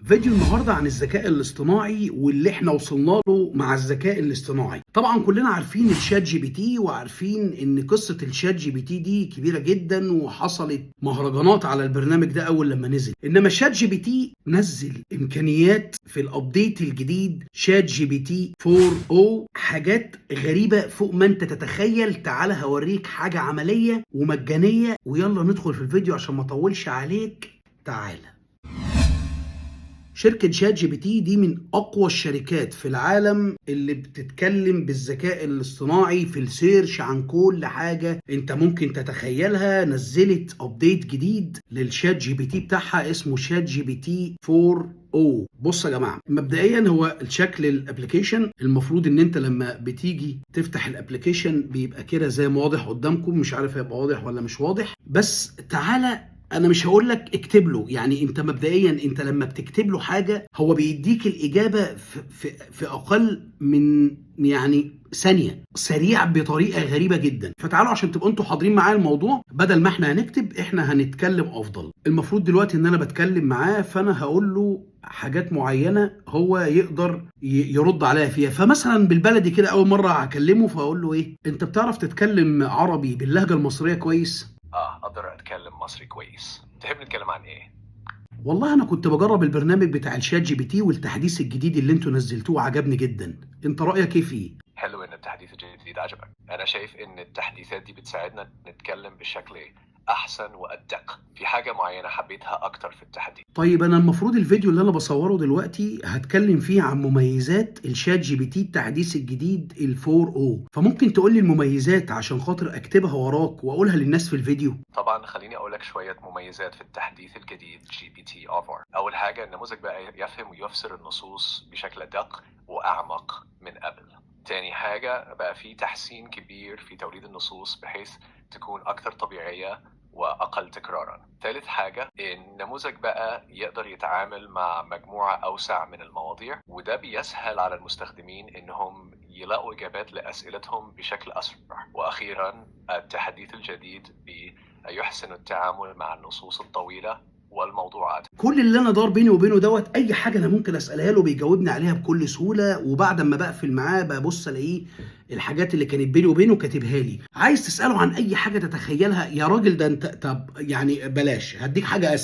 فيديو النهارده عن الذكاء الاصطناعي واللي احنا وصلنا له مع الذكاء الاصطناعي. طبعا كلنا عارفين الشات جي بي تي وعارفين ان قصه الشات جي بي تي دي كبيره جدا وحصلت مهرجانات على البرنامج ده اول لما نزل. انما الشات جي بي تي نزل امكانيات في الابديت الجديد شات جي بي تي 4 حاجات غريبه فوق ما انت تتخيل. تعالى هوريك حاجه عمليه ومجانيه ويلا ندخل في الفيديو عشان ما اطولش عليك. تعالى. شركة شات جي بي تي دي من أقوى الشركات في العالم اللي بتتكلم بالذكاء الاصطناعي في السيرش عن كل حاجة أنت ممكن تتخيلها. نزلت أبديت جديد للشات جي بي تي بتاعها اسمه شات جي بي تي 4. بص يا جماعه، مبدئيا هو الشكل الابلكيشن المفروض ان انت لما بتيجي تفتح الابلكيشن بيبقى كده زي ما واضح قدامكم. مش عارف هيبقى واضح ولا مش واضح، بس تعالى انا مش هقول لك اكتب له. يعني انت مبدئيا انت لما بتكتب له حاجه هو بيديك الاجابه في اقل من يعني ثانيه، سريع بطريقه غريبه جدا. فتعالوا عشان تبقوا انتوا حاضرين معايا الموضوع، بدل ما احنا هنكتب احنا هنتكلم افضل. المفروض دلوقتي ان انا بتكلم معاه فانا هقول له حاجات معينه هو يقدر يرد عليا فيها. فمثلا بالبلدي كده اول مره هكلمه فاقول له ايه، انت بتعرف تتكلم عربي باللهجه المصريه كويس؟ اقدر اتكلم مصري كويس. تحب نتكلم عن ايه؟ والله انا كنت بجرب البرنامج بتاع الشات جي بي تي والتحديث الجديد اللي انتوا نزلتوه عجبني جدا. انت رايك ايه فيه؟ حلو ان التحديث الجديد عجبك. انا شايف ان التحديثات دي بتساعدنا نتكلم بشكل احسن وادق. في حاجه معينه حبيتها اكتر في التحديث. طيب انا المفروض الفيديو اللي انا بصوره دلوقتي هتكلم فيه عن مميزات الشات جي بي تي التحديث الجديد ال 4. فممكن تقول لي المميزات عشان خاطر اكتبها وراك واقولها للناس في الفيديو؟ طبعا خليني اقول لك شويه مميزات في التحديث الجديد جي بي تي 4. اول حاجه النموذج بقى يفهم ويفسر النصوص بشكل ادق واعمق من قبل. تاني حاجه بقى في تحسين كبير في توليد النصوص بحيث تكون اكثر طبيعيه واقل تكرارا. ثالث حاجه النموذج بقى يقدر يتعامل مع مجموعه اوسع من المواضيع، وده بيسهل على المستخدمين انهم يلاقوا اجابات لاسئلتهم بشكل اسرع. واخيرا التحديث الجديد بيحسن التعامل مع النصوص الطويله والموضوعات. كل اللي انا دار بيني وبينه دوت اي حاجه انا ممكن اسالها له بيجاوبني عليها بكل سهوله. وبعد ما بقفل معاه ببص الاقيه الحاجات اللي كانت بيني وبينه كاتبها لي. عايز تساله عن اي حاجه تتخيلها يا راجل ده انت. طب يعني بلاش، هديك حاجه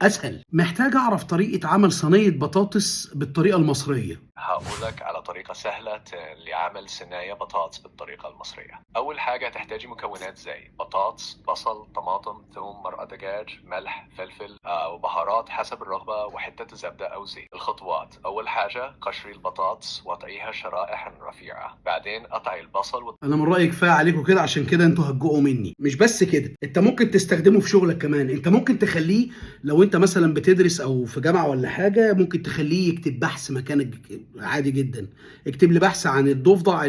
اسهل. محتاج اعرف طريقه عمل صينيه بطاطس بالطريقه المصريه. هقولك على طريقة سهلة لعمل صينية بطاطس بالطريقة المصرية. أول حاجة تحتاجي مكونات زي بطاطس، بصل، طماطم، ثوم، مرقة دجاج، ملح، فلفل وبهارات حسب الرغبة، وحتة زبدة أو زيت. الخطوات: أول حاجة قشري البطاطس وقطعيها شرائح رفيعة. بعدين قطعي البصل انا من رايي كفايه عليكم كده عشان كده انتوا هتجوعوا مني. مش بس كده، انت ممكن تستخدمه في شغلك كمان. انت ممكن تخليه لو انت مثلا بتدرس او في جامعه ولا حاجه ممكن تخليه يكتب بحث مكانك عادي جدا. اكتب لي بحث عن الضفدع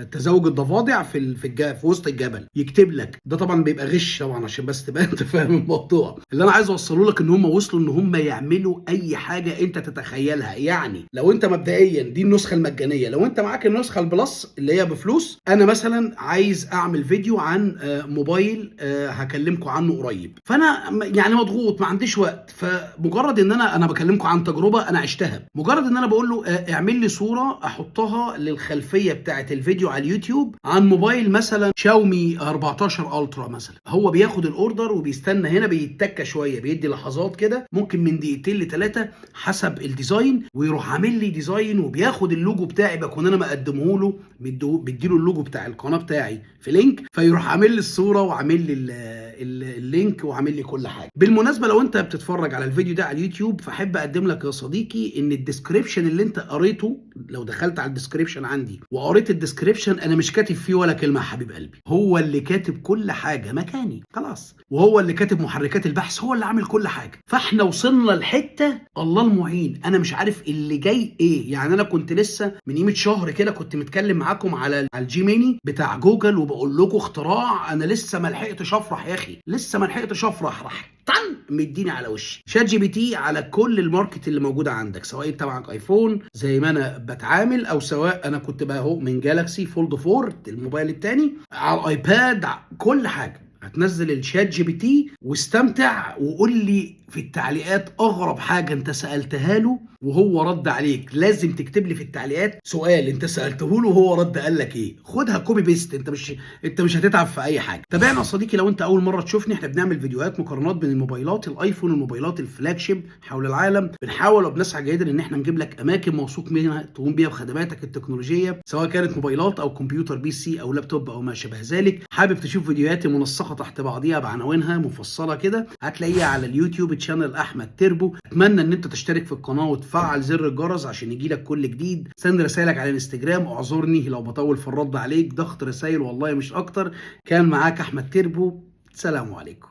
تزاوج الضفادع في وسط الجبل، يكتب لك. ده طبعا بيبقى غش طبعا عشان بس تبقى انت فاهم الموضوع. اللي انا عايز اوصله لك ان هم وصلوا ان هم يعملوا اي حاجه انت تتخيلها. يعني لو انت مبدئيا دي النسخه المجانيه، لو انت معاك النسخه البلس اللي هي بفلوس، انا مثلا عايز اعمل فيديو عن موبايل هكلمكم عنه قريب، فانا يعني مضغوط ما عنديش وقت. فمجرد ان انا بكلمكم عن تجربه انا عشتها، مجرد ان انا بقول له اعمل لي صوره احطها للخلفيه بتاعه الفيديو على اليوتيوب عن موبايل مثلا شاومي 14 الترا مثلا، هو بياخد الاوردر وبيستنى هنا بيتكه شويه، بيدي لحظات كده ممكن من دقيقتين ل3 حسب الديزاين، ويروح عامل لي ديزاين وبياخد اللوجو بتاعي بكون انا مقدمه له، بيديله اللوجو بتاع القناه بتاعي في لينك، فيروح عامل لي الصوره وعامل لي اللينك وعامل لي كل حاجه. بالمناسبه لو انت بتتفرج على الفيديو ده على اليوتيوب فاحب اقدم لك يا صديقي ان الديسكريبشن اللي انت قريته، لو دخلت على الديسكريبشن عندي وقريت الديسكريبشن، انا مش كاتب فيه ولا كلمه يا حبيب قلبي. هو اللي كاتب كل حاجه مكاني خلاص، وهو اللي كاتب محركات البحث، هو اللي عامل كل حاجه. فاحنا وصلنا لحته الله المعين انا مش عارف اللي جاي ايه. يعني انا كنت لسه من قيمه شهر كده كنت متكلم معاكم على الجيميني بتاع جوجل وبقول لكم اختراع، انا لسه ما لحقتش افرح يا اخي، لسه ما لحقتش افرح. راح مديني على وشي شات جي بي تي على كل الماركت اللي موجوده عندك، سواء انت معاك ايفون زي ما انا بتعامل، او سواء انا كنت بقى اهو من جالاكسي فولد 4 الموبايل الثاني، على الايباد، كل حاجه هتنزل الشات جي بي تي واستمتع، وقول لي في التعليقات اغرب حاجه انت سالتها له وهو رد عليك. لازم تكتب لي في التعليقات سؤال انت سالته له وهو رد قال لك ايه. خدها كوبي بيست، انت مش هتتعب في اي حاجه. تابعنا يا صديقي لو انت اول مره تشوفني. احنا بنعمل فيديوهات مقارنات بين الموبايلات الايفون والموبايلات الفلاج شيب حول العالم. بنحاول وبنسعى جيدا ان احنا نجيب لك اماكن موثوق منها تقوم بيها بخدماتك التكنولوجيه، سواء كانت موبايلات او كمبيوتر بي سي او لابتوب او ما شابه ذلك. حابب تشوف فيديوهاتي منسقه تحت بعضيها بعناوينها مفصله كده، هتلاقيها على اليوتيوب تشانل احمد تربو. اتمنى ان انت تشترك في القناه وتفعل زر الجرس عشان يجيلك كل جديد. سند رسائلك على الانستجرام، اعذرني لو بطول في الرد عليك، ضغط رسائل والله مش اكتر. كان معاك احمد تربو، سلام عليكم.